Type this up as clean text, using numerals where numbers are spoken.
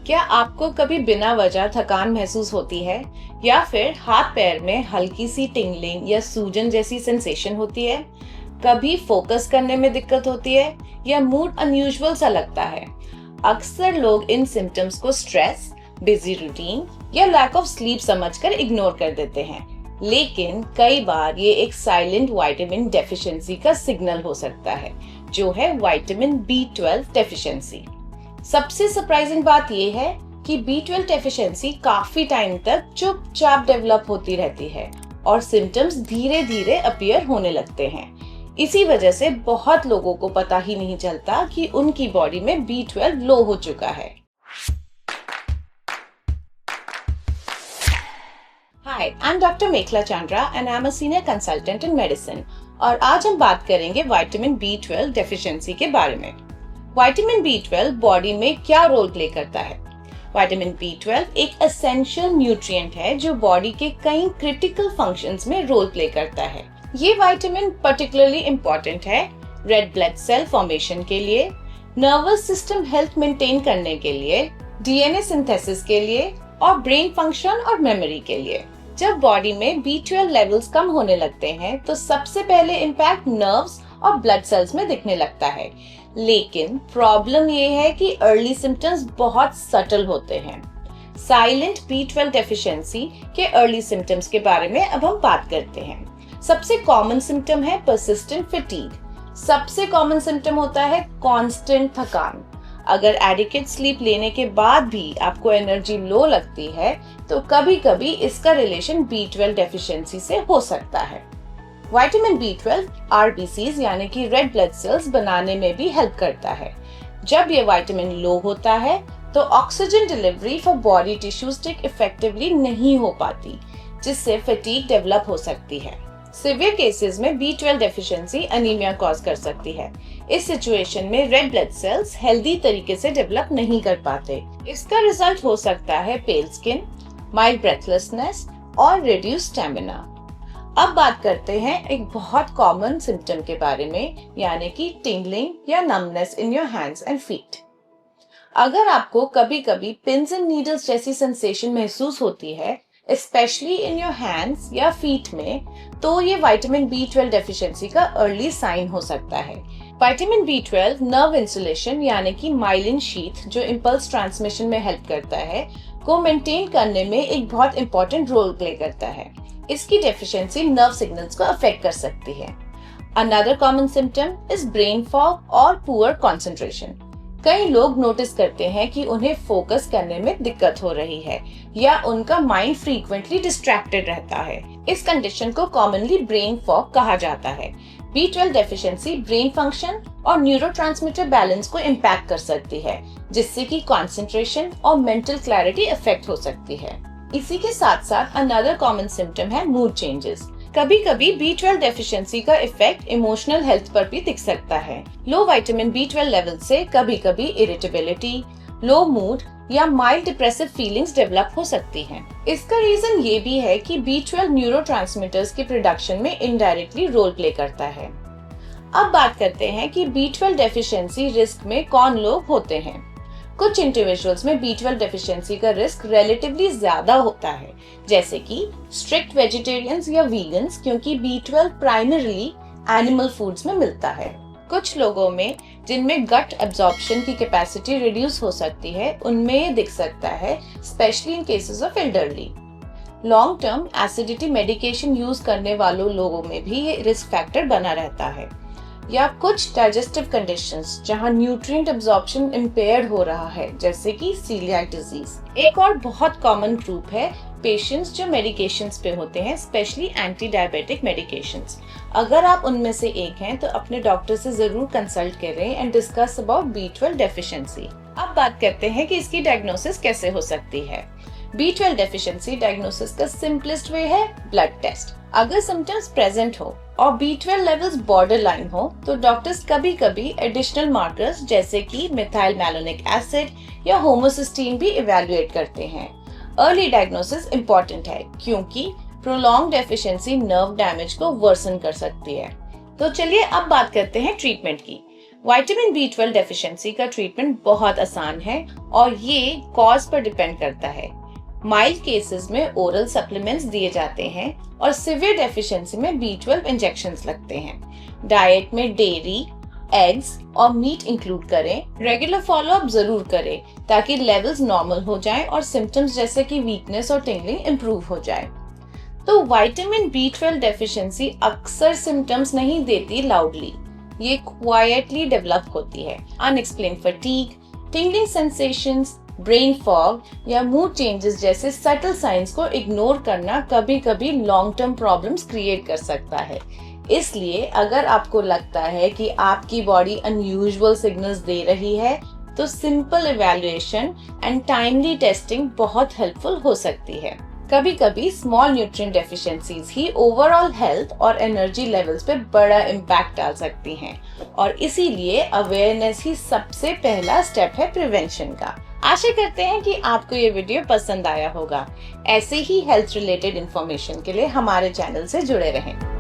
क्या आपको कभी बिना वजह थकान महसूस होती है या फिर हाथ पैर में हल्की सी टिंगलिंग या सूजन जैसी सेंसेशन होती है? कभी फोकस करने में दिक्कत होती है या मूड अनयूजुअल सा लगता है? अक्सर लोग इन सिम्टम्स को स्ट्रेस, बिजी रूटीन या लैक ऑफ स्लीप समझकर इग्नोर कर देते हैं, लेकिन कई बार ये एक साइलेंट विटामिन डेफिशिएंसी का सिग्नल हो सकता है, जो है विटामिन B12 डेफिशिएंसी। सबसे सरप्राइजिंग बात यह है कि B12 डेफिशिएंसी काफी टाइम तक चुपचाप डेवलप होती रहती है और सिम्टम्स धीरे धीरे अपीयर होने लगते हैं। इसी वजह से बहुत लोगों को पता ही नहीं चलता कि उनकी बॉडी में B12 लो हो चुका है। Hi, I'm Dr. Mekhla Chandra and I'm a senior consultant in medicine और आज हम बात करेंगे विटामिन B12 डेफिशिएंसी के बारे में। विटामिन B12 बॉडी में क्या रोल प्ले करता है? विटामिन B12 एक एसेंशियल न्यूट्रिएंट है जो बॉडी के कई क्रिटिकल फंक्शंस में रोल प्ले करता है। ये विटामिन पर्टिकुलरली इम्पोर्टेंट है रेड ब्लड सेल फॉर्मेशन के लिए, नर्वस सिस्टम हेल्थ मेंटेन करने के लिए, DNA सिंथेसिस के लिए और ब्रेन फंक्शन और मेमोरी के लिए। जब बॉडी में B12 लेवल्स कम होने लगते हैं तो सबसे पहले इम्पैक्ट नर्व्स और ब्लड सेल्स में दिखने लगता है, लेकिन प्रॉब्लम ये है कि अर्ली सिम्टम्स बहुत सटल होते हैं। साइलेंट B12 डेफिशिएंसी के अर्ली सिम्टम्स के बारे में अब हम बात करते हैं। सबसे कॉमन सिम्टम है परसिस्टेंट फटीग। सबसे कॉमन सिम्टम होता है कांस्टेंट थकान। अगर एडिक्वेट स्लीप लेने के बाद भी आपको एनर्जी लो लगती है तो कभी कभी इसका रिलेशन B12 डेफिशिएंसी से हो सकता है। विटामिन B12 RBCs यानी कि रेड ब्लड सेल्स बनाने में भी हेल्प करता है। जब ये विटामिन लो होता है तो oxygen delivery for body tissues तक इफेक्टिवली नहीं हो पाती, जिससे फटीग डेवलप हो सकती है। सिवियर केसेस में B12 डेफिशिएंसी अनीमिया कॉज कर सकती है। इस सिचुएशन में रेड ब्लड सेल्स हेल्दी तरीके से डेवलप नहीं कर पाते। इसका रिजल्ट हो सकता है पेल स्किन, माइल्ड ब्रेथलेसनेस और रिड्यूस्ड स्टैमिना। अब बात करते हैं एक बहुत कॉमन सिम्टम के बारे में, यानी कि टिंगलिंग या numbness in your hands and feet. अगर आपको कभी कभी पिन्स एंड नीडल्स जैसी सेंसेशन महसूस होती है, स्पेशली इन योर हैंड्स या फीट में, तो ये विटामिन B12 डेफिशिएंसी का अर्ली साइन हो सकता है। विटामिन B12 नर्व इंसुलेशन यानी कि माइलिन शीथ, जो इंपल्स ट्रांसमिशन में हेल्प करता है, को मेंटेन करने में एक बहुत इंपॉर्टेंट रोल प्ले करता है। इसकी डेफिशिएंसी नर्व सिग्नल्स को अफेक्ट कर सकती है। Another common symptom is brain fog और पुअर कंसंट्रेशन। कई लोग नोटिस करते हैं कि उन्हें फोकस करने में दिक्कत हो रही है या उनका माइंड फ्रीक्वेंटली डिस्ट्रैक्टेड रहता है। इस कंडीशन को कॉमनली ब्रेन फॉग कहा जाता है। B12 डेफिशिएंसी ब्रेन फंक्शन और न्यूरोट्रांसमीटर बैलेंस को इम्पैक्ट कर सकती है, जिससे कि कंसंट्रेशन और मेंटल क्लैरिटी अफेक्ट हो सकती है। इसी के साथ साथ अनदर कॉमन सिम्टम है मूड चेंजेस। कभी कभी B12 डेफिशिएंसी का इफेक्ट इमोशनल हेल्थ पर भी दिख सकता है। लो विटामिन B12 लेवल से कभी कभी इरिटेबिलिटी, लो मूड या माइल्ड डिप्रेसिव फीलिंग्स डेवलप हो सकती हैं। इसका रीजन ये भी है कि B12 न्यूरोट्रांसमीटर्स के प्रोडक्शन में इनडायरेक्टली रोल प्ले करता है। अब बात करते हैं कि B12 डेफिशिएंसी रिस्क में कौन लोग होते हैं। कुछ इंडिविजुअल्स में B12 डेफिशिएंसी का रिस्क रिलेटिवली ज्यादा होता है, जैसे कि स्ट्रिक्ट वेजिटेरियंस या वीगन्स, क्योंकि B12 प्राइमरीली एनिमल फूड्स में मिलता है। कुछ लोगों में जिनमें गट एब्जॉर्प्शन की कैपेसिटी रिड्यूस हो सकती है, उनमें ये दिख सकता है, specially in cases of elderly. Long term acidity medication use करने वालों लोगों में भी ये रिस्क फैक्टर बना रहता है। या कुछ डाइजेस्टिव कंडीशंस जहां न्यूट्रिएंट एब्जॉर्प्शन इम्पेयर्ड हो रहा है, जैसे कि सीलियाक डिजीज। एक और बहुत कॉमन ग्रुप है पेशेंट्स जो मेडिकेशंस पे होते हैं, स्पेशली एंटी डायबिटिक मेडिकेशंस। अगर आप उनमें से एक हैं तो अपने डॉक्टर से जरूर कंसल्ट करें and discuss about B12 deficiency. अब बात करते हैं कि इसकी डायग्नोसिस कैसे हो सकती है। B12 डेफिशिएंसी डायग्नोसिस का सिंपलेस्ट वे है ब्लड टेस्ट। अगर सिम्टम्स प्रेजेंट हो और B12 लेवल्स बॉर्डर लाइन हो तो डॉक्टर्स कभी कभी एडिशनल मार्कर्स जैसे कि मिथाइल मैलोनिक एसिड या होमोसिस्टीन भी इवैल्यूएट करते हैं। अर्ली डायग्नोसिस इम्पोर्टेंट है क्योंकि प्रोलॉन्ग डेफिशिएंसी नर्व डैमेज को वर्सन कर सकती है। तो चलिए अब बात करते हैं ट्रीटमेंट की। विटामिन B12 डेफिशिएंसी का ट्रीटमेंट बहुत आसान है और ये कॉज पर डिपेंड करता है। माइल्ड केसेस में ओरल सप्लीमेंट्स दिए जाते हैं और सिवियर डेफिशिएंसी में B12 इंजेक्शंस लगते हैं। डाइट में डेयरी, एग्स और मीट इंक्लूड करें। रेगुलर फॉलोअप जरूर करें ताकि लेवल्स नॉर्मल हो जाएं और सिम्टम्स जैसे कि वीकनेस और टिंगलिंग इंप्रूव हो जाए। तो विटामिन B12 डेफिशिएंसी अक्सर सिम्टम्स नहीं देती लाउडली, ये क्वाइटली डेवलप होती है। Unexplained fatigue, tingling sensations, brain fog या मूड चेंजेस जैसे सटल साइंस को इग्नोर करना कभी कभी लॉन्ग टर्म प्रॉब्लम्स क्रिएट कर सकता है। इसलिए अगर आपको लगता है कि आपकी बॉडी अनयूजुअल सिग्नल्स दे रही है तो simple evaluation and timely testing बहुत हेल्पफुल हो सकती है। कभी कभी स्मॉल न्यूट्रिएंट डेफिशिएंसीज ही ओवरऑल हेल्थ और एनर्जी लेवल्स पे बड़ा इम्पैक्ट डाल सकती हैं और इसीलिए अवेयरनेस ही सबसे पहला स्टेप है प्रिवेंशन का। आशा करते हैं कि आपको ये वीडियो पसंद आया होगा। ऐसे ही हेल्थ रिलेटेड इंफॉर्मेशन के लिए हमारे चैनल से जुड़े रहें।